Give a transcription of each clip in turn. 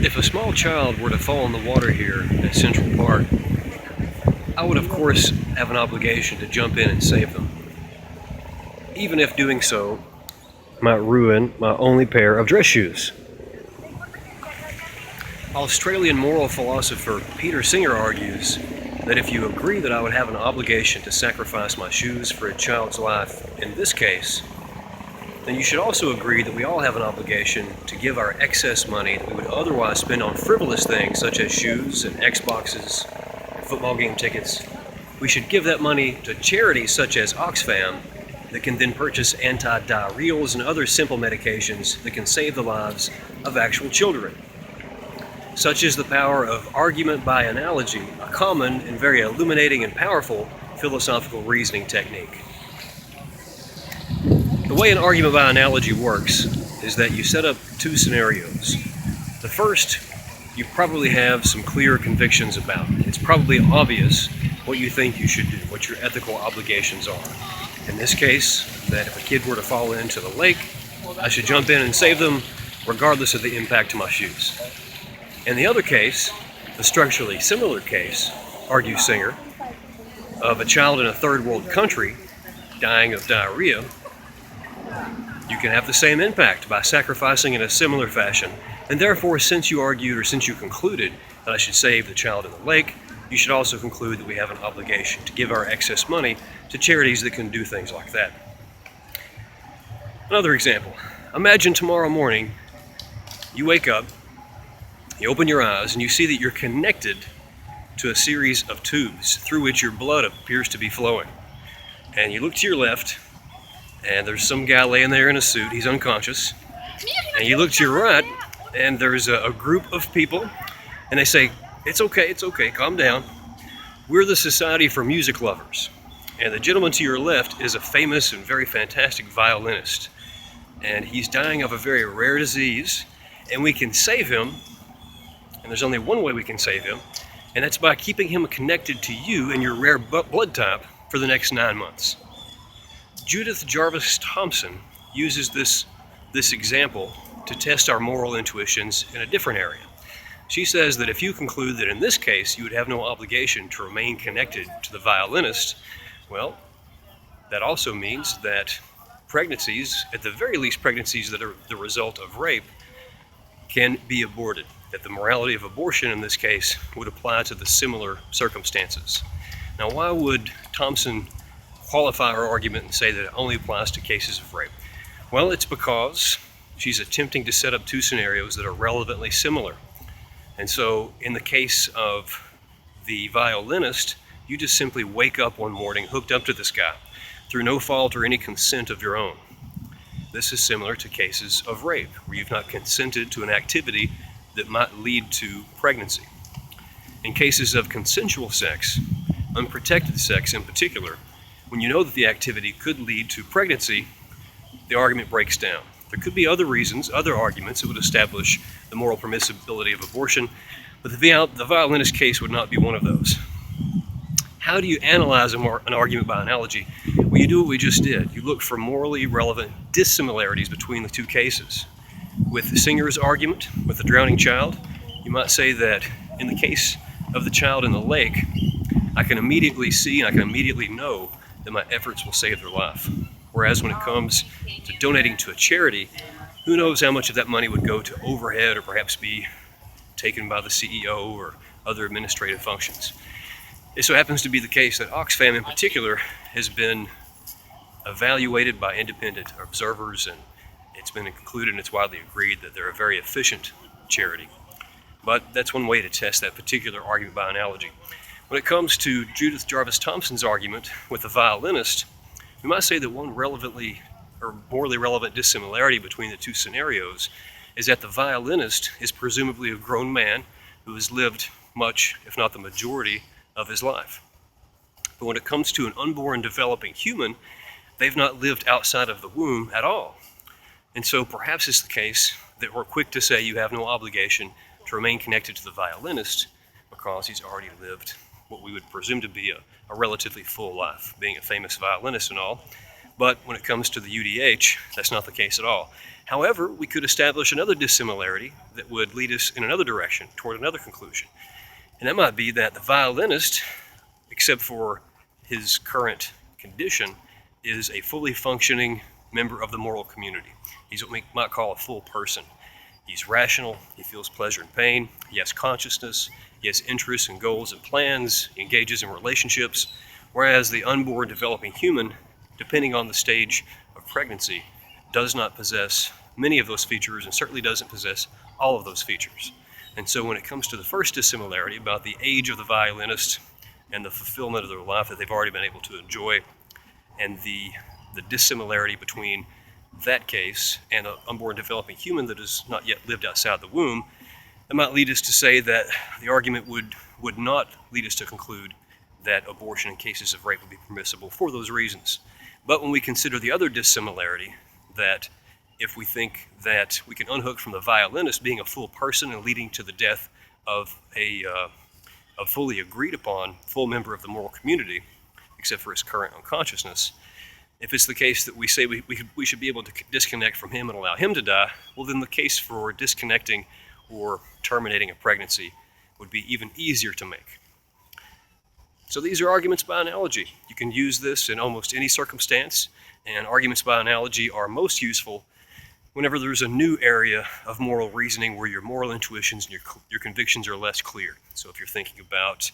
If a small child were to fall in the water here at Central Park, I would of course have an obligation to jump in and save them, even if doing so might ruin my only pair of dress shoes. Australian moral philosopher Peter Singer argues that if you agree that I would have an obligation to sacrifice my shoes for a child's life in this case, then you should also agree that we all have an obligation to give our excess money that we would otherwise spend on frivolous things such as shoes and Xboxes and football game tickets. We should give that money to charities such as Oxfam that can then purchase anti-diarrheals and other simple medications that can save the lives of actual children. Such is the power of argument by analogy, a common and very illuminating and powerful philosophical reasoning technique. The way an argument by analogy works is that you set up two scenarios. The first, you probably have some clear convictions about. It's probably obvious what you think you should do, what your ethical obligations are. In this case, that if a kid were to fall into the lake, I should jump in and save them regardless of the impact to my shoes. In the other case, the structurally similar case, argues Singer, of a child in a third world country dying of diarrhea, you can have the same impact by sacrificing in a similar fashion. And therefore, since you argued or since you concluded that I should save the child in the lake, you should also conclude that we have an obligation to give our excess money to charities that can do things like that. Another example. Imagine tomorrow morning, you wake up, you open your eyes, and you see that you're connected to a series of tubes through which your blood appears to be flowing. And you look to your left, and there's some guy laying there in a suit, he's unconscious. And you look to your right, and there's a group of people, and they say, it's okay, calm down. We're the Society for Music Lovers. And the gentleman to your left is a famous and very fantastic violinist. And he's dying of a very rare disease, and we can save him. And there's only one way we can save him, and that's by keeping him connected to you and your rare blood type for the next 9 months. Judith Jarvis-Thompson uses this example to test our moral intuitions in a different area. She says that if you conclude that in this case you would have no obligation to remain connected to the violinist, well, that also means that pregnancies, at the very least pregnancies that are the result of rape, can be aborted. That the morality of abortion in this case would apply to the similar circumstances. Now, why would Thompson qualify her argument and say that it only applies to cases of rape? Well, it's because she's attempting to set up two scenarios that are relevantly similar. And so in the case of the violinist, you just simply wake up one morning hooked up to this guy through no fault or any consent of your own. This is similar to cases of rape, where you've not consented to an activity that might lead to pregnancy. In cases of consensual sex, unprotected sex in particular, when you know that the activity could lead to pregnancy, the argument breaks down. There could be other reasons, other arguments that would establish the moral permissibility of abortion, but the violinist case would not be one of those. How do you analyze an argument by analogy? Well, you do what we just did. You look for morally relevant dissimilarities between the two cases. With Singer's argument, with the drowning child, you might say that in the case of the child in the lake, I can immediately see and I can immediately know that my efforts will save their life. Whereas when it comes to donating to a charity, who knows how much of that money would go to overhead or perhaps be taken by the CEO or other administrative functions. It so happens to be the case that Oxfam in particular has been evaluated by independent observers, and it's been concluded and it's widely agreed that they're a very efficient charity. But that's one way to test that particular argument by analogy. When it comes to Judith Jarvis-Thompson's argument with the violinist, we might say that one relevantly or morally relevant dissimilarity between the two scenarios is that the violinist is presumably a grown man who has lived much, if not the majority, of his life. But when it comes to an unborn developing human, they've not lived outside of the womb at all. And so perhaps it's the case that we're quick to say you have no obligation to remain connected to the violinist because he's already lived what we would presume to be a relatively full life, being a famous violinist and all. But when it comes to the UDH, that's not the case at all. However, we could establish another dissimilarity that would lead us in another direction, toward another conclusion. And that might be that the violinist, except for his current condition, is a fully functioning member of the moral community. He's what we might call a full person. He's rational, he feels pleasure and pain, he has consciousness, he has interests and goals and plans, he engages in relationships, whereas the unborn developing human, depending on the stage of pregnancy, does not possess many of those features and certainly doesn't possess all of those features. And so when it comes to the first dissimilarity about the age of the violinist and the fulfillment of their life that they've already been able to enjoy, and the dissimilarity between that case and an unborn developing human that has not yet lived outside the womb, that might lead us to say that the argument would not lead us to conclude that abortion in cases of rape would be permissible for those reasons. But when we consider the other dissimilarity, that if we think that we can unhook from the violinist being a full person and leading to the death of a fully agreed upon full member of the moral community, except for his current unconsciousness, if it's the case that we say we should be able to disconnect from him and allow him to die, well then the case for disconnecting or terminating a pregnancy would be even easier to make. So these are arguments by analogy. You can use this in almost any circumstance, and arguments by analogy are most useful whenever there's a new area of moral reasoning where your moral intuitions and your convictions are less clear. So if you're thinking about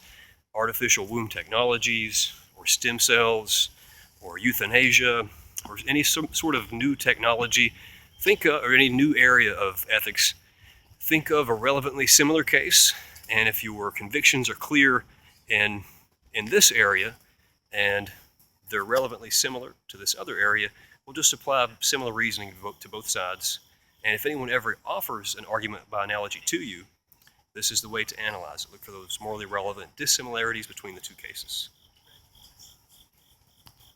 artificial womb technologies, or stem cells, or euthanasia, or any sort of new technology, or any new area of ethics, think of a relevantly similar case, and if your convictions are clear in this area, and they're relevantly similar to this other area, we'll just apply similar reasoning to both sides. And if anyone ever offers an argument by analogy to you, this is the way to analyze it. Look for those morally relevant dissimilarities between the two cases.